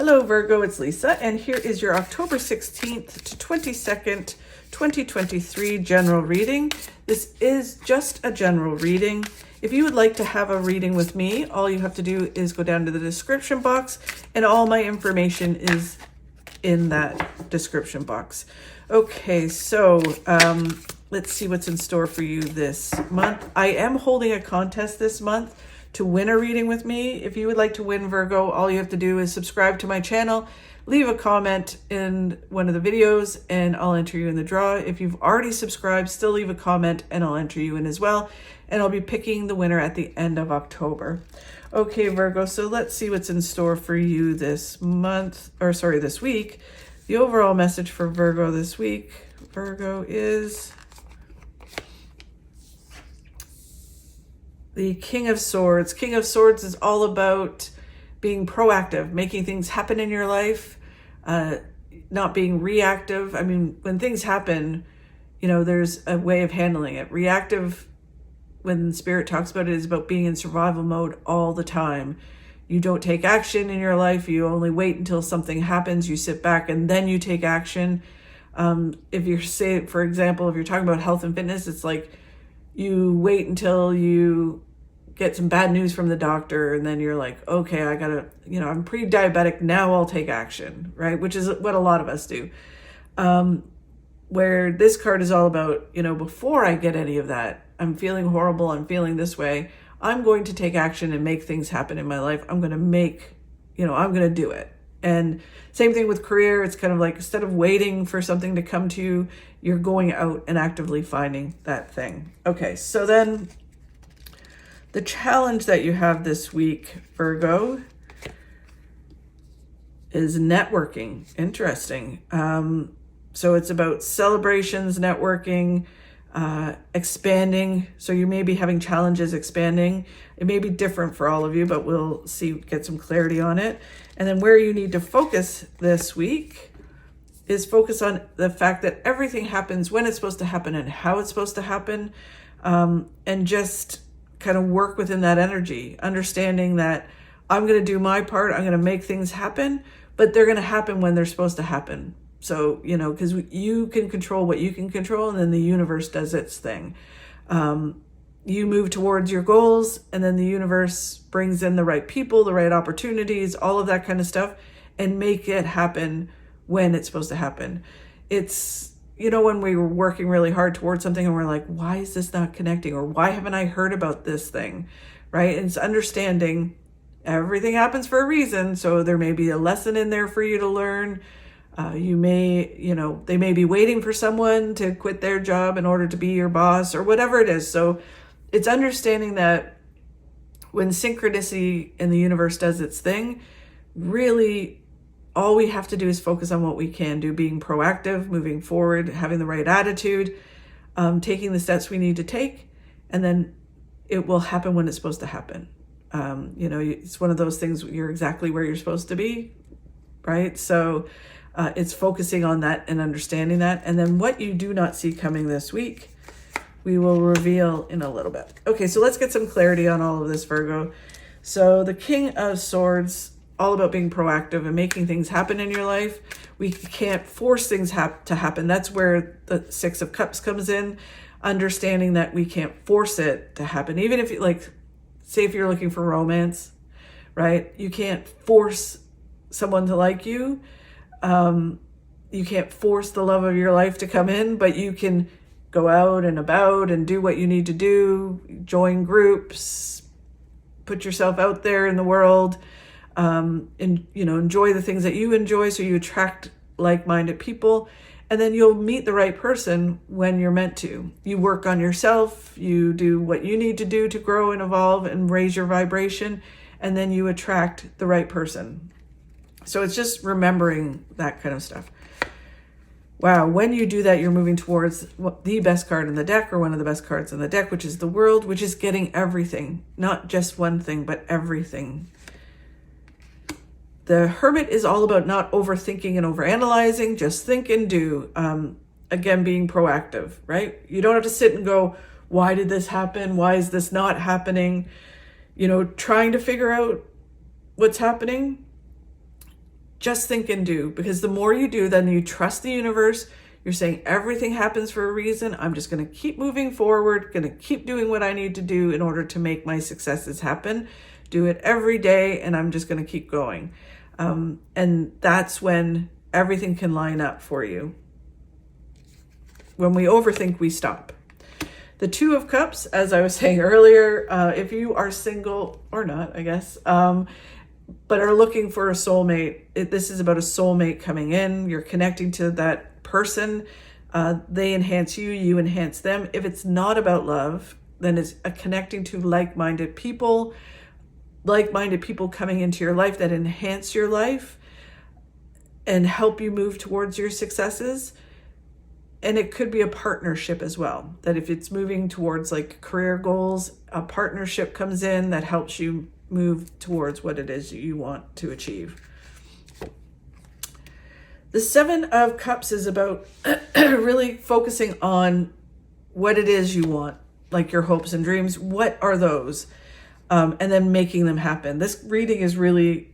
Hello Virgo, it's Lisa, and here is your October 16th to 22nd, 2023 general reading. This is just a general reading. If you would like to have a reading with me, all you have to do is go down to the description box, and all my information is in that description box. Okay, so let's see what's in store for you this month. I am holding a contest this month to win a reading with me. If you would like to win, Virgo, all you have to do is subscribe to my channel, leave a comment in one of the videos, and I'll enter you in the draw. If you've already subscribed, still leave a comment and I'll enter you in as well. And I'll be picking the winner at the end of October. Okay, Virgo, so let's see what's in store for you this month, or sorry, this week. The overall message for Virgo this week, Virgo, is the King of Swords. King of Swords is all about being proactive, making things happen in your life, not being reactive. I mean, when things happen, you know, there's a way of handling it. Reactive, when Spirit talks about it, is about being in survival mode all the time. You don't take action in your life. You only wait until something happens. You sit back and then you take action. If you're, say, for example, if you're talking about health and fitness, it's like you wait until you get some bad news from the doctor, and then you're like, okay, I gotta, you know, I'm pre-diabetic, now I'll take action, right? Which is what a lot of us do. Where this card is all about, you know, before I get any of that, I'm feeling horrible, I'm feeling this way, I'm going to take action and make things happen in my life. I'm going to make, you know, I'm going to do it. And same thing with career. It's kind of like, instead of waiting for something to come to you, you're going out and actively finding that thing. Okay, so then the challenge that you have this week, Virgo, is networking. Interesting. So it's about celebrations, networking, expanding. So you may be having challenges expanding. It may be different for all of you, but we'll see, get some clarity on it. And then where you need to focus this week is focus on the fact that everything happens when it's supposed to happen and how it's supposed to happen. And just kind of work within that energy, understanding that I'm going to do my part. I'm going to make things happen, but they're going to happen when they're supposed to happen. So, you know, because you can control what you can control, and then the universe does its thing. You move towards your goals, and then the universe brings in the right people, the right opportunities, all of that kind of stuff, and make it happen when it's supposed to happen. It's, you know, when we were working really hard towards something and we're like, why is this not connecting? Or why haven't I heard about this thing, right? And it's understanding everything happens for a reason. So there may be a lesson in there for you to learn. You may, you know, they may be waiting for someone to quit their job in order to be your boss or whatever it is. So it's understanding that when synchronicity in the universe does its thing, really all we have to do is focus on what we can do, being proactive, moving forward, having the right attitude, taking the steps we need to take, and then it will happen when it's supposed to happen. You know, it's one of those things, you're exactly where you're supposed to be, right? So it's focusing on that and understanding that. And then what you do not see coming this week, we will reveal in a little bit. Okay, so let's get some clarity on all of this, Virgo. So the King of Swords, all about being proactive and making things happen in your life. We can't force things to happen. That's where the Six of Cups comes in, understanding that we can't force it to happen. Even if you, like, say if you're looking for romance, right? You can't force someone to like you. You can't force the love of your life to come in, but you can go out and about and do what you need to do, join groups, put yourself out there in the world, and, you know, enjoy the things that you enjoy, so you attract like-minded people, and then you'll meet the right person when you're meant to. You work on yourself, you do what you need to do to grow and evolve and raise your vibration, and then you attract the right person. So it's just remembering that kind of stuff. Wow, when you do that, you're moving towards the best card in the deck, or one of the best cards in the deck, which is the World, which is getting everything, not just one thing, but everything. The Hermit is all about not overthinking and overanalyzing, just think and do. Again, being proactive, right? You don't have to sit and go, why did this happen? Why is this not happening? You know, trying to figure out what's happening just think and do, because the more you do, then you trust the universe. You're saying everything happens for a reason. I'm just going to keep moving forward, going to keep doing what I need to do in order to make my successes happen. Do it every day, and I'm just going to keep going. And that's when everything can line up for you. When we overthink, we stop. The Two of Cups, as I was saying earlier, if you are single or not, I guess, but are looking for a soulmate, this is about a soulmate coming in. You're connecting to that person. They enhance you, you enhance them. If it's not about love, then it's a connecting to like-minded people coming into your life that enhance your life and help you move towards your successes. And it could be a partnership as well, that if it's moving towards like career goals, a partnership comes in that helps you move towards what it is you want to achieve. The Seven of Cups is about really focusing on what it is you want, like your hopes and dreams. What are those? And then making them happen. This reading is really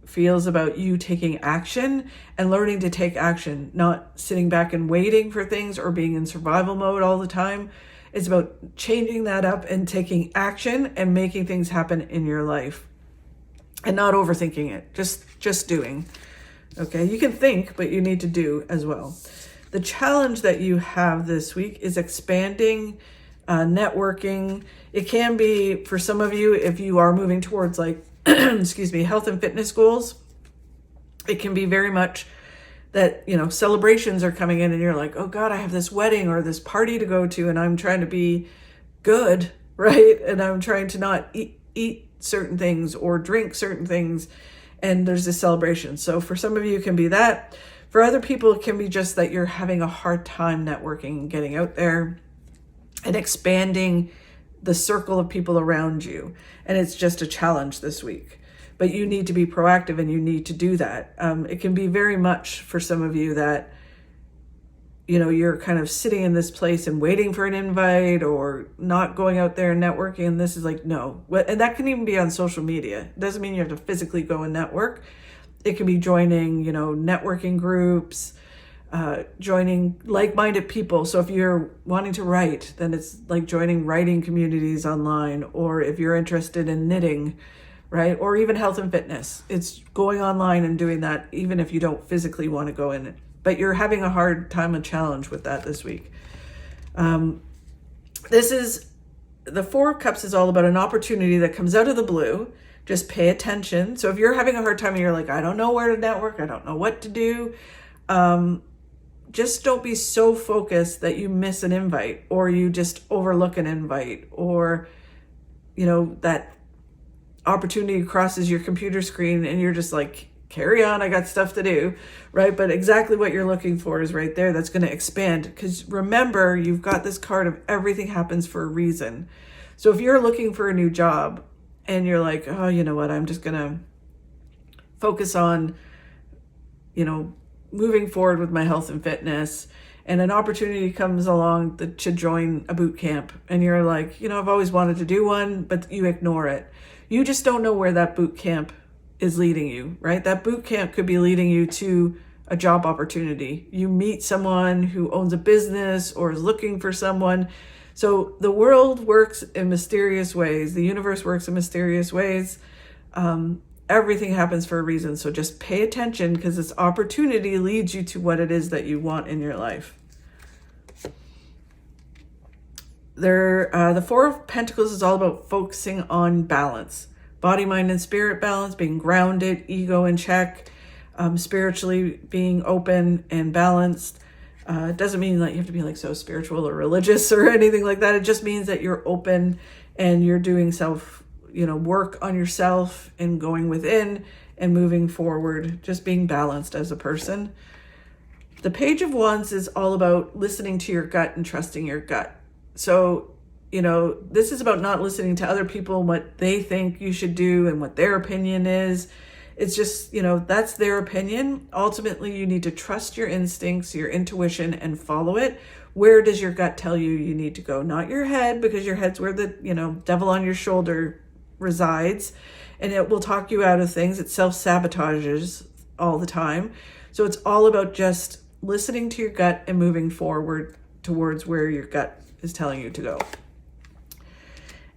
feels about you taking action and learning to take action, not sitting back and waiting for things or being in survival mode all the time. It's about changing that up and taking action and making things happen in your life and not overthinking it, just doing. Okay, you can think, but you need to do as well. The challenge that you have this week is expanding, networking. It can be, for some of you, if you are moving towards like, health and fitness goals, it can be very much that, celebrations are coming in and you're like, oh God, I have this wedding or this party to go to and I'm trying to be good, right? And I'm trying to not eat certain things or drink certain things. And there's this celebration. So for some of you, it can be that. For other people, it can be just that you're having a hard time networking and getting out there and expanding the circle of people around you. And it's just a challenge this week. But you need to be proactive and you need to do that. It can be very much for some of you that, you're kind of sitting in this place and waiting for an invite or not going out there and networking. And this is like, no. And that can even be on social media. It doesn't mean you have to physically go and network. It can be joining, networking groups, joining like-minded people. So if you're wanting to write, then it's like joining writing communities online, or if you're interested in knitting, right? Or even health and fitness. It's going online and doing that, even if you don't physically want to go in, but you're having a hard time, a challenge with that this week. This is, the Four of Cups is all about an opportunity that comes out of the blue. Just pay attention. So if you're having a hard time and you're like, I don't know where to network, I don't know what to do, just don't be so focused that you miss an invite or you just overlook an invite, or, that opportunity crosses your computer screen and you're just like, carry on, I got stuff to do, right? But exactly what you're looking for is right there. That's going to expand, because remember, you've got this card of everything happens for a reason. So if you're looking for a new job and you're like, oh, you know what, I'm just going to focus on, moving forward with my health and fitness, and an opportunity comes along to join a boot camp, and you're like, I've always wanted to do one, but you ignore it. You just don't know where that boot camp is leading you, right? That boot camp could be leading you to a job opportunity. You meet someone who owns a business or is looking for someone. So the world works in mysterious ways. The universe works in mysterious ways. Everything happens for a reason. So just pay attention, because this opportunity leads you to what it is that you want in your life. The Four of Pentacles is all about focusing on balance. Body, mind, and spirit balance, being grounded, ego in check, spiritually being open and balanced. It doesn't mean that you have to be like so spiritual or religious or anything like that. It just means that you're open and you're doing work on yourself and going within and moving forward, just being balanced as a person. The Page of Wands is all about listening to your gut and trusting your gut. So, this is about not listening to other people, what they think you should do and what their opinion is. It's just, that's their opinion. Ultimately, you need to trust your instincts, your intuition, and follow it. Where does your gut tell you you need to go? Not your head, because your head's where the, devil on your shoulder resides, and it will talk you out of things. It self-sabotages all the time. So it's all about just listening to your gut and moving forward towards where your gut is telling you to go.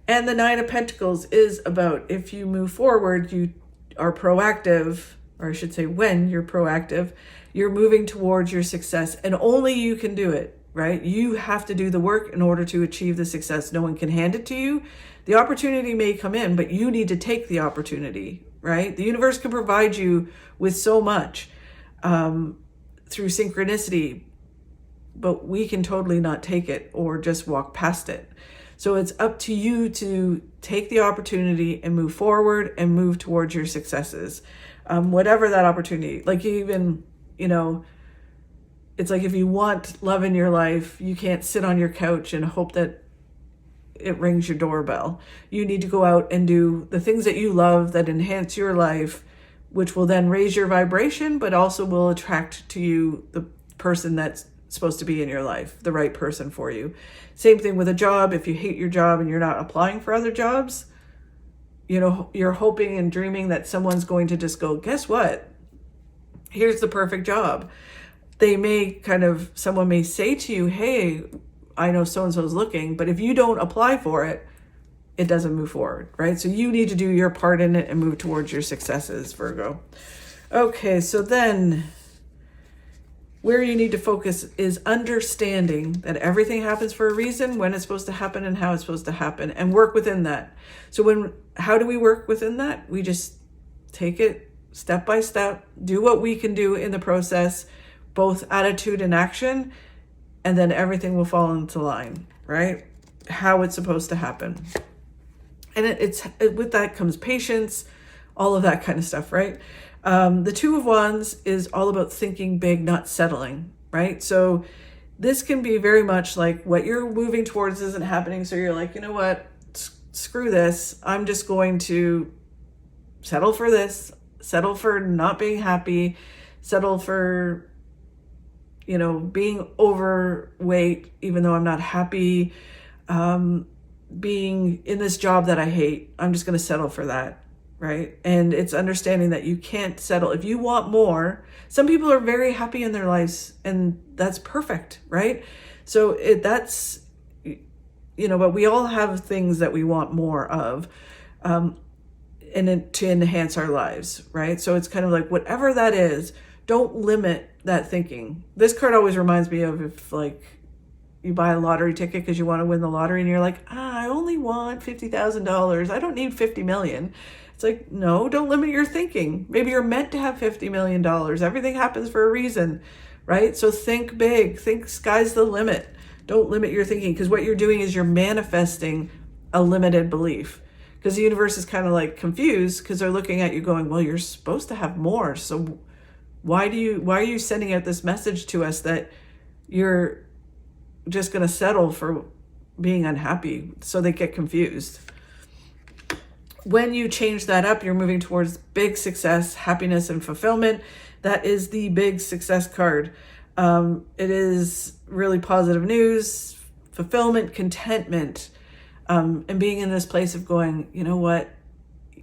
And the Nine of Pentacles is about, if you move forward, you are proactive, or I should say when you're proactive, you're moving towards your success, and only you can do it, right? You have to do the work in order to achieve the success. No one can hand it to you. The opportunity may come in, but you need to take the opportunity, right? The universe can provide you with so much through synchronicity, but we can totally not take it or just walk past it. So it's up to you to take the opportunity and move forward and move towards your successes. Whatever that opportunity, like even, you know, it's like if you want love in your life, you can't sit on your couch and hope that it rings your doorbell. You need to go out and do the things that you love that enhance your life, which will then raise your vibration, but also will attract to you the person that's supposed to be in your life, the right person for you. Same thing with a job. If you hate your job and you're not applying for other jobs, you know, you're hoping and dreaming that someone's going to just go, guess what? Here's the perfect job. Someone may say to you, hey, I know so-and-so's looking, but if you don't apply for it, it doesn't move forward, right? So you need to do your part in it and move towards your successes, Virgo. Okay, so then where you need to focus is understanding that everything happens for a reason, when it's supposed to happen and how it's supposed to happen, and work within that. So how do we work within that? We just take it step by step, do what we can do in the process, both attitude and action, and then everything will fall into line, right? How it's supposed to happen. And with that comes patience, all of that kind of stuff, right? The Two of Wands is all about thinking big, not settling, right? So this can be very much like what you're moving towards isn't happening. So you're like, you know what? Screw this. I'm just going to settle for this, settle for not being happy, settle for, you know, being overweight, even though I'm not happy, being in this job that I hate. I'm just going to settle for that. Right. And it's understanding that you can't settle. If you want more, some people are very happy in their lives and that's perfect. Right. So that's, you know, but we all have things that we want more of, and to enhance our lives. Right. So it's kind of like whatever that is, don't limit that thinking. This card always reminds me of if like you buy a lottery ticket because you want to win the lottery and you're like, I only want $50,000. I don't need 50 million. It's like, no, don't limit your thinking. Maybe you're meant to have $50 million. Everything happens for a reason, right? So think big, think sky's the limit. Don't limit your thinking, because what you're doing is you're manifesting a limited belief, because the universe is kind of like confused because they're looking at you going, well, you're supposed to have more. So why are you sending out this message to us that you're just going to settle for being unhappy? So they get confused. When you change that up, you're moving towards big success, happiness, and fulfillment. That is the big success card. It is really positive news, fulfillment, contentment, and being in this place of going, you know what?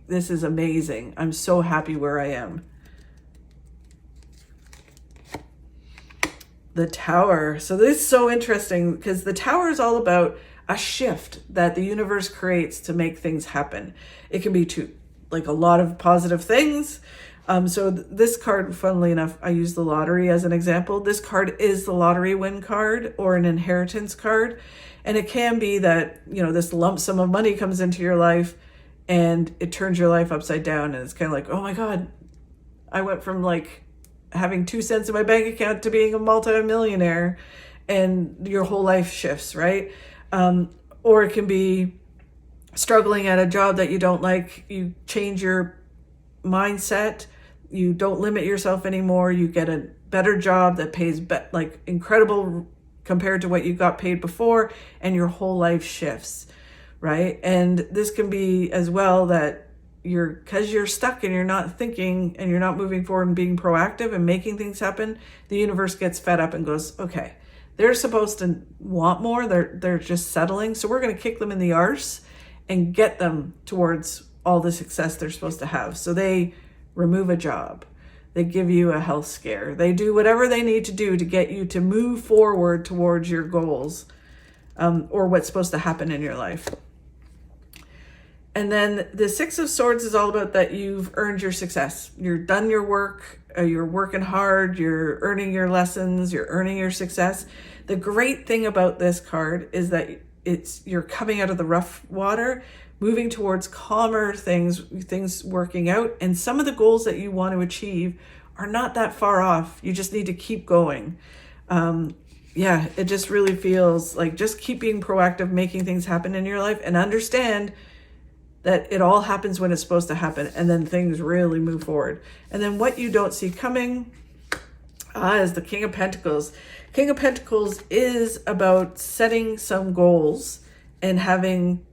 This is amazing. I'm so happy where I am. The Tower. So this is so interesting because the Tower is all about a shift that the universe creates to make things happen. It can be like a lot of positive things. So this card, funnily enough, I use the lottery as an example. This card is the lottery win card or an inheritance card. And it can be that, you know, this lump sum of money comes into your life and it turns your life upside down. And it's kind of like, oh my God, I went from like having 2 cents in my bank account to being a multi-millionaire, and your whole life shifts, right? Or it can be struggling at a job that you don't like. You change your mindset. You don't limit yourself anymore. You get a better job that pays like incredible compared to what you got paid before, and your whole life shifts, right? And this can be as well that because you're stuck and you're not thinking and you're not moving forward and being proactive and making things happen, the universe gets fed up and goes, okay, they're supposed to want more. They're just settling. So we're going to kick them in the arse and get them towards all the success they're supposed to have. So they remove a job. They give you a health scare. They do whatever they need to do to get you to move forward towards your goals, or what's supposed to happen in your life. And then the Six of Swords is all about that you've earned your success. You're done your work, you're working hard, you're earning your lessons, you're earning your success. The great thing about this card is that you're coming out of the rough water, moving towards calmer things working out. And some of the goals that you want to achieve are not that far off. You just need to keep going. It just really feels like just keep being proactive, making things happen in your life, and understand that it all happens when it's supposed to happen, and then things really move forward. And then what you don't see coming is the King of Pentacles. King of Pentacles is about setting some goals and having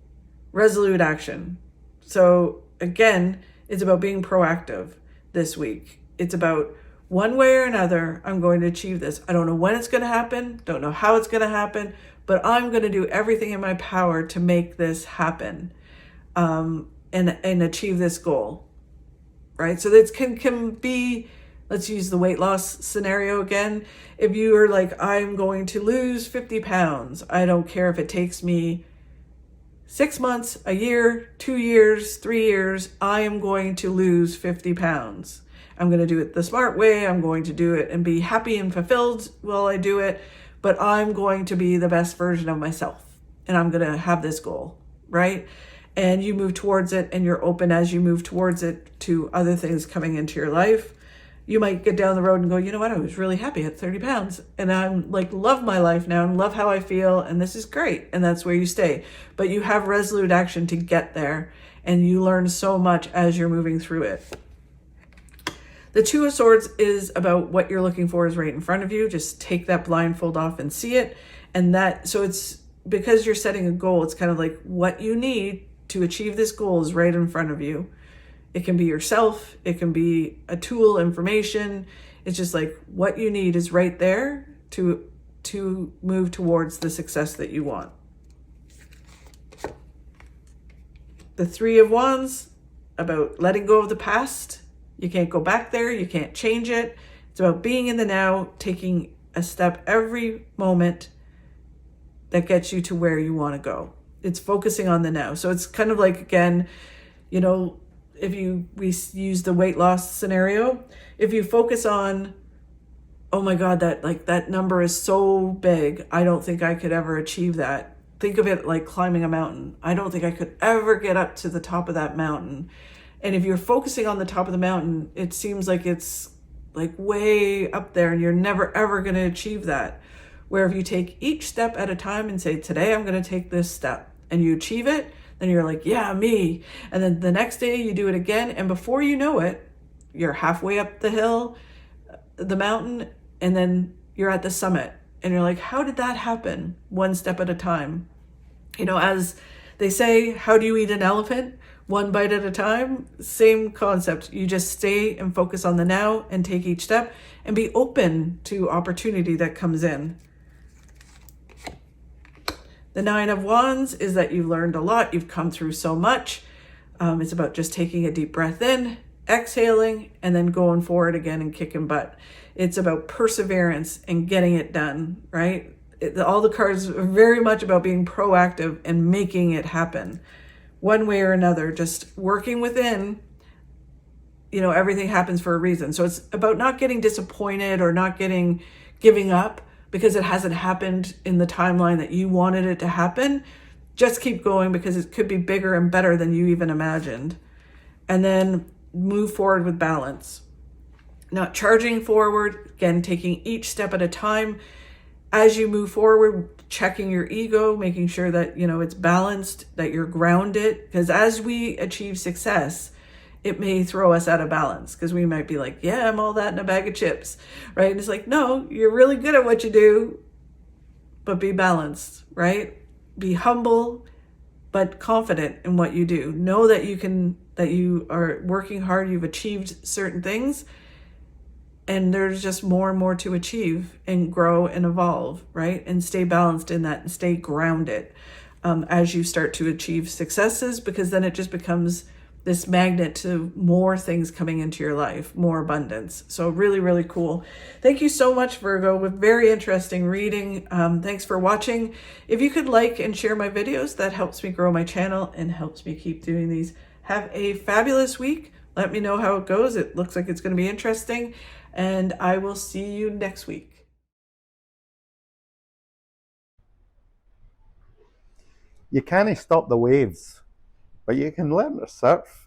resolute action. So again, it's about being proactive this week. It's about one way or another, I'm going to achieve this. I don't know when it's going to happen, don't know how it's going to happen, but I'm going to do everything in my power to make this happen, and achieve this goal, right? So this can be, let's use the weight loss scenario again. If you are like, I'm going to lose 50 pounds, I don't care if it takes me 6 months, a year, 2 years, 3 years, I am going to lose 50 pounds. I'm going to do it the smart way. I'm going to do it and be happy and fulfilled while I do it, but I'm going to be the best version of myself, and I'm going to have this goal, right? And you move towards it, and you're open as you move towards it to other things coming into your life. You might get down the road and go, you know what? I was really happy at 30 pounds and I'm like, love my life now and love how I feel. And this is great. And that's where you stay, but you have resolute action to get there, and you learn so much as you're moving through it. The Two of Swords is about what you're looking for is right in front of you. Just take that blindfold off and see it. And so it's because you're setting a goal, it's kind of like what you need to achieve this goal is right in front of you. It can be yourself. It can be a tool, information. It's just like what you need is right there to move towards the success that you want. The Three of Wands, about letting go of the past. You can't go back there. You can't change it. It's about being in the now, taking a step every moment that gets you to where you want to go. It's focusing on the now. So it's kind of like, again, you know, if we use the weight loss scenario, if you focus on, oh my God, that number is so big, I don't think I could ever achieve that. Think of it like climbing a mountain. I don't think I could ever get up to the top of that mountain. And if you're focusing on the top of the mountain, it seems like it's like way up there and you're never ever going to achieve that. Where if you take each step at a time and say, today I'm going to take this step, and you achieve it, then you're like, yeah, me. And then the next day you do it again. And before you know it, you're halfway up the hill, the mountain, and then you're at the summit. And you're like, how did that happen? One step at a time. You know, as they say, how do you eat an elephant? One bite at a time. Same concept. You just stay and focus on the now and take each step and be open to opportunity that comes in. The Nine of Wands is that you've learned a lot. You've come through so much. It's about just taking a deep breath in, exhaling, and then going forward again and kicking butt. It's about perseverance and getting it done, right? All the cards are very much about being proactive and making it happen. One way or another, just working within, you know, everything happens for a reason. So it's about not getting disappointed or not giving up because it hasn't happened in the timeline that you wanted it to happen. Just keep going because it could be bigger and better than you even imagined. And then move forward with balance. Not charging forward, again, taking each step at a time. As you move forward, checking your ego, making sure that, you know, it's balanced, that you're grounded. Because as we achieve success, it may throw us out of balance because we might be like, yeah, I'm all that in a bag of chips, right? And it's like, no, you're really good at what you do, but be balanced, right? Be humble, but confident in what you do. Know that you are working hard, you've achieved certain things, and there's just more and more to achieve and grow and evolve, right? And stay balanced in that and stay grounded as you start to achieve successes, because then it just becomes this magnet to more things coming into your life, more abundance. So really, really cool. Thank you so much, Virgo, with very interesting reading. Thanks for watching. If you could like and share my videos, that helps me grow my channel and helps me keep doing these. Have a fabulous week. Let me know how it goes. It looks like it's going to be interesting, and I will see you next week. You can't stop the waves, but you can learn to surf.